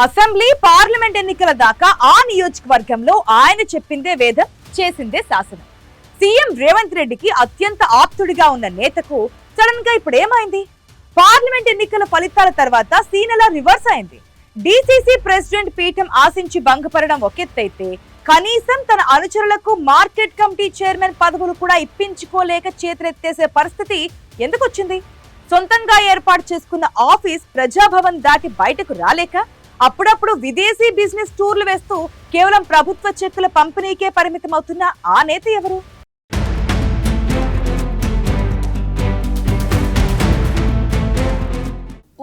Assembly parliament ఎన్నికల దాకా ఆ నియోజకవర్గంలో ఆయన చెప్పిందే వేదం, చేసిందే శాసనం. సీఎం రేవంత్ రెడ్డికి అత్యంత ఆప్తుడిగా ఉన్న నేతకు సడన్ గా ఇప్పుడు ఏమైంది? పార్లమెంట్ ఎన్నికల ఫలితాల తర్వాత సీనలా రివర్స్ అయింది. డీసీసీ ప్రెసిడెంట్ పీఠం ఆశించి భంగపడడం ఒకెత్తైతే కనీసం తన అనుచరులకు మార్కెట్ కమిటీ చైర్మన్ పదవులు కూడా ఇప్పించుకోలేక చేతులెత్తేసే పరిస్థితి ఎందుకు వచ్చింది? సొంతంగా ఏర్పాటు చేసుకున్న ఆఫీస్ ప్రజాభవన్ దాటి బయటకు రాలేక అప్పుడప్పుడు విదేశీ బిజినెస్ టూర్లు వేస్తూ కేవలం ప్రభుత్వ చెక్కుల పంపిణీకే పరిమితమవుతున్న ఆ నేత ఎవరు?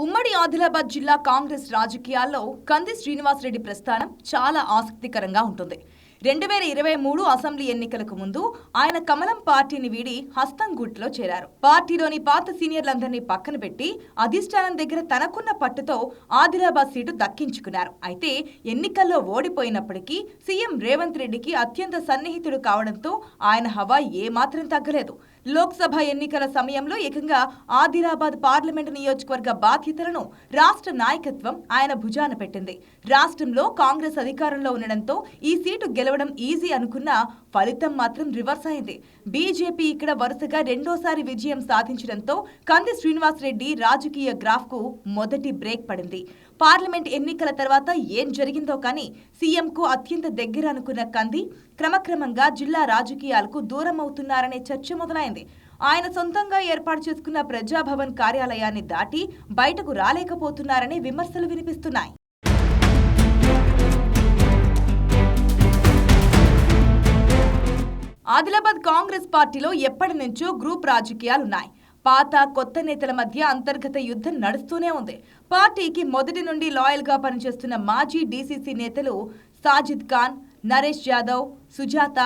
ఉమ్మడి ఆదిలాబాద్ జిల్లా కాంగ్రెస్ రాజకీయాల్లో కంది శ్రీనివాసరెడ్డి ప్రస్థానం చాలా ఆసక్తికరంగా ఉంటుంది. 2023 అసెంబ్లీ ఎన్నికలకు ముందు ఆయన కమలం పార్టీని వీడి హస్తంగూట్లో చేరారు. పార్టీలోని పాత సీనియర్లందరినీ పక్కన పెట్టి అధిష్టానం దగ్గర తనకున్న పట్టుతో ఆదిలాబాద్ సీటు దక్కించుకున్నారు. అయితే ఎన్నికల్లో ఓడిపోయినప్పటికీ సీఎం రేవంత్ రెడ్డికి అత్యంత సన్నిహితుడు కావడంతో ఆయన హవా ఏమాత్రం తగ్గలేదు. లోక్సభ ఎన్నికల సమయంలో ఏకంగా ఆదిలాబాద్ పార్లమెంటు నియోజకవర్గ బాధ్యతలను రాష్ట్ర నాయకత్వం ఆయన భుజాన పెట్టింది. రాష్ట్రంలో కాంగ్రెస్ అధికారంలో ఉండడంతో ఈ సీటు గెలవడం ఈజీ అనుకున్న ఫలితం మాత్రం రివర్స్ అయింది. బీజేపీ ఇక్కడ వరుసగా రెండోసారి విజయం సాధించడంతో కంది శ్రీనివాసరెడ్డి రాజకీయ గ్రాఫ్ కు మొదటి బ్రేక్ పడింది. పార్లమెంట్ ఎన్నికల తర్వాత ఏం జరిగిందో కానీ సీఎంకు అత్యంత దగ్గర అనుకున్న కంది క్రమక్రమంగా జిల్లా రాజకీయాలకు దూరం అవుతున్నారనే చర్చ మొదలైంది. ఆయన సొంతంగా ఏర్పాటు చేసుకున్న ప్రజాభవన్ కార్యాలయాన్ని దాటి బయటకు రాలేకపోతున్నారనే విమర్శలు వినిపిస్తున్నాయి. ఆదిలాబాద్ కాంగ్రెస్ పార్టీలో ఎప్పటి నుంచో గ్రూప్ రాజకీయాలున్నాయి. పాత కొత్త నేతల మధ్య అంతర్గత యుద్ధం నడుస్తూనే ఉంది. పార్టీకి మొదటి నుండి లాయల్ గా పనిచేస్తున్న మాజీ డీసీసీ నేతలు సాజిద్ ఖాన్, నరేష్ యాదవ్, సుజాత,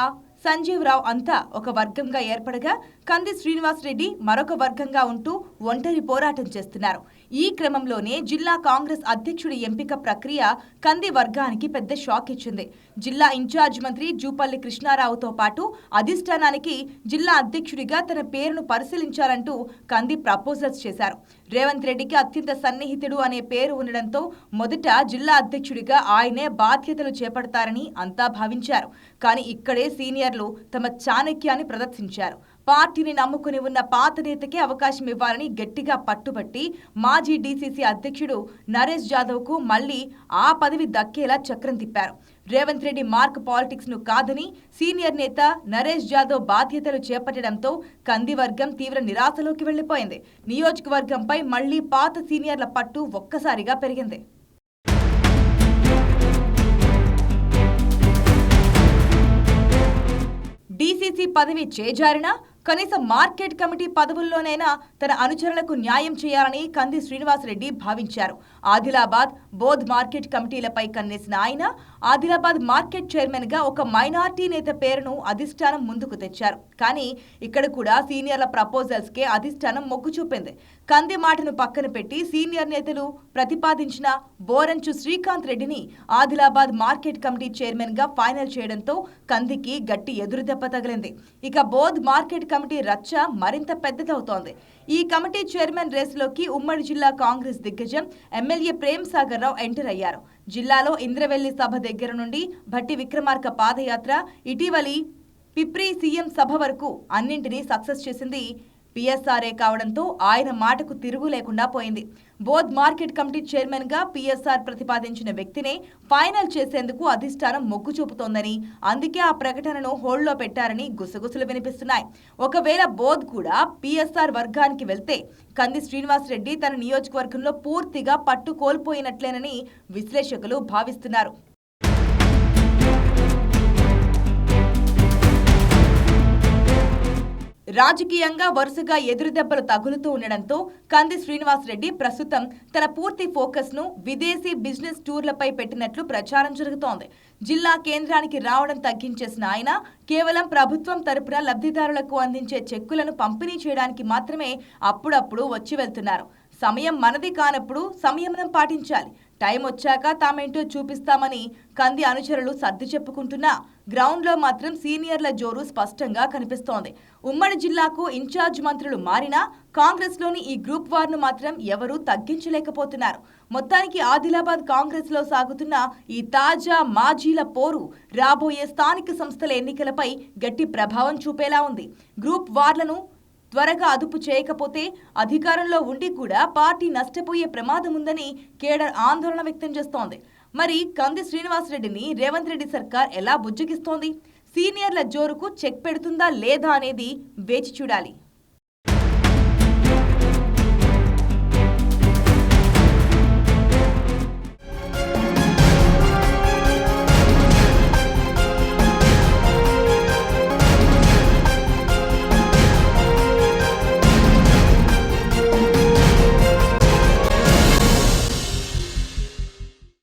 సంజీవ్ రావు అంతా ఒక వర్గంగా ఏర్పడగా కంది శ్రీనివాసరెడ్డి మరొక వర్గంగా ఉంటూ ఒంటరి పోరాటం చేస్తున్నారు. ఈ క్రమంలోనే జిల్లా కాంగ్రెస్ అధ్యక్షుడి ఎంపిక ప్రక్రియ కంది వర్గానికి పెద్ద షాక్ ఇచ్చింది. జిల్లా ఇన్ఛార్జ్ మంత్రి జూపల్లి కృష్ణారావుతో పాటు అధిష్టానానికి జిల్లా అధ్యక్షుడిగా తన పేరును పరిశీలించాలంటూ కంది ప్రపోజల్స్ చేశారు. రేవంత్ రెడ్డికి అత్యంత సన్నిహితుడు అనే పేరు ఉండడంతో మొదట జిల్లా అధ్యక్షుడిగా ఆయనే బాధ్యతలు చేపడతారని అంతా భావించారు. కానీ ఇక్కడే సీనియర్లు తమ చాణక్యాన్ని ప్రదర్శించారు. పార్టీని నమ్ముకుని ఉన్న పాత నేతకే అవకాశం ఇవ్వాలని గట్టిగా పట్టుబట్టి మాజీ డీసీసీ అధ్యక్షుడు నరేష్ యాదవ్ కు మళ్లీ ఆ పదవి దక్కేలా చక్రం తిప్పారు. రేవంత్ రెడ్డి మార్క్ పాలిటిక్స్ ను కాదని సీనియర్ నేత నరేష్ యాదవ్ బాధ్యతలు చేపట్టడంతో కంది వర్గం తీవ్ర నిరాశలోకి వెళ్లిపోయింది. నియోజకవర్గంపై మళ్లీ పాత సీనియర్ల పట్టు ఒక్కసారిగా పెరిగింది. డీసీసీ పదవి చేజారినా కనీసం మార్కెట్ కమిటీ పదవుల్లోనైనా తన అనుచరులకు న్యాయం చేయాలని కంది శ్రీనివాసరెడ్డి భావించారు. ఆదిలాబాద్, బోధ్ మార్కెట్ కమిటీలపై కన్నేసిన ఆయన ఆదిలాబాద్ మార్కెట్ చైర్మన్ గా ఒక మైనార్టీ నేత పేరును అధిష్టానం ముందుకు తెచ్చారు. కానీ ఇక్కడ కూడా సీనియర్ల ప్రపోజల్స్ కే అధిష్టానం మొగ్గు చూపింది. కంది మాటను పక్కన పెట్టి సీనియర్ నేతలు ప్రతిపాదించిన బోరంచు శ్రీకాంత్ రెడ్డిని ఆదిలాబాద్ మార్కెట్ కమిటీ చైర్మన్ గా ఫైనల్ చేయడంతో కందికి గట్టి ఎదురుదెబ్బ తగిలింది. ఇక బోధ్ మార్కెట్ కమిటీ రచ్చ మరింత పెద్దదవుతోంది. ఈ కమిటీ చైర్మన్ రేసులోకి ఉమ్మడి జిల్లా కాంగ్రెస్ దిగ్గజం ఎమ్మెల్యే ప్రేమ్ సాగర్ రావు ఎంటర్ అయ్యారు. జిల్లాలో ఇంద్రవెల్లి సభ దగ్గర నుండి భట్టి విక్రమార్క పాదయాత్ర, ఇటీవలి పిప్రి సీఎం సభ వరకు అన్నింటినీ సక్సెస్ చేసింది పిఎస్ఆర్ఏ కావడంతో ఆయన మాటకు తిరుగు లేకుండా పోయింది. బోధ్ మార్కెట్ కమిటీ చైర్మన్ గా పిఎస్ఆర్ ప్రతిపాదించిన వ్యక్తినే ఫైనల్ చేసేందుకు అధిష్టానం మొగ్గు చూపుతోందని, అందుకే ఆ ప్రకటనను హోల్డ్లో పెట్టారని గుసగుసలు వినిపిస్తున్నాయి. ఒకవేళ బోధ్ కూడా పిఎస్ఆర్ వర్గానికి వెళ్తే కంది శ్రీనివాసరెడ్డి తన నియోజకవర్గంలో పూర్తిగా పట్టు కోల్పోయినట్లేనని విశ్లేషకులు భావిస్తున్నారు. రాజకీయంగా వరుసగా ఎదురుదెబ్బలు తగులుతూ ఉండడంతో కంది శ్రీనివాసరెడ్డి ప్రస్తుతం తన పూర్తి ఫోకస్ ను విదేశీ బిజినెస్ టూర్లపై పెట్టినట్లు ప్రచారం జరుగుతోంది. జిల్లా కేంద్రానికి రావడం తగ్గించేసిన ఆయన కేవలం ప్రభుత్వం తరపున లబ్ధిదారులకు అందించే చెక్కులను పంపిణీ చేయడానికి మాత్రమే అప్పుడప్పుడు వచ్చి వెళ్తున్నారు. సమయం మనది కానప్పుడు సంయమనం పాటించాలి. టైం వచ్చాక తామేంటో చూపిస్తామని కంది అనుచరులు సర్ది చెప్పుకుంటున్నా గ్రౌండ్లో మాత్రం సీనియర్ల జోరు స్పష్టంగా కనిపిస్తోంది. ఉమ్మడి జిల్లాకు ఇన్ఛార్జ్ మంత్రులు మారినా కాంగ్రెస్లోని ఈ గ్రూప్ వార్ను మాత్రం ఎవరూ తగ్గించలేకపోతున్నారు. మొత్తానికి ఆదిలాబాద్ కాంగ్రెస్లో సాగుతున్న ఈ తాజా మాజీల పోరు రాబోయే స్థానిక సంస్థల ఎన్నికలపై గట్టి ప్రభావం చూపేలా ఉంది. గ్రూప్ వార్లను త్వరగా అదుపు చేయకపోతే అధికారంలో ఉండి కూడా పార్టీ నష్టపోయే ప్రమాదం ఉందని కేడర్ ఆందోళన వ్యక్తం చేస్తోంది. మరి కంది శ్రీనివాసరెడ్డిని రేవంత్ రెడ్డి సర్కార్ ఎలా బుజ్జగిస్తోంది? సీనియర్ల జోరుకు చెక్ పెడుతుందా లేదా అనేది వేచి చూడాలి.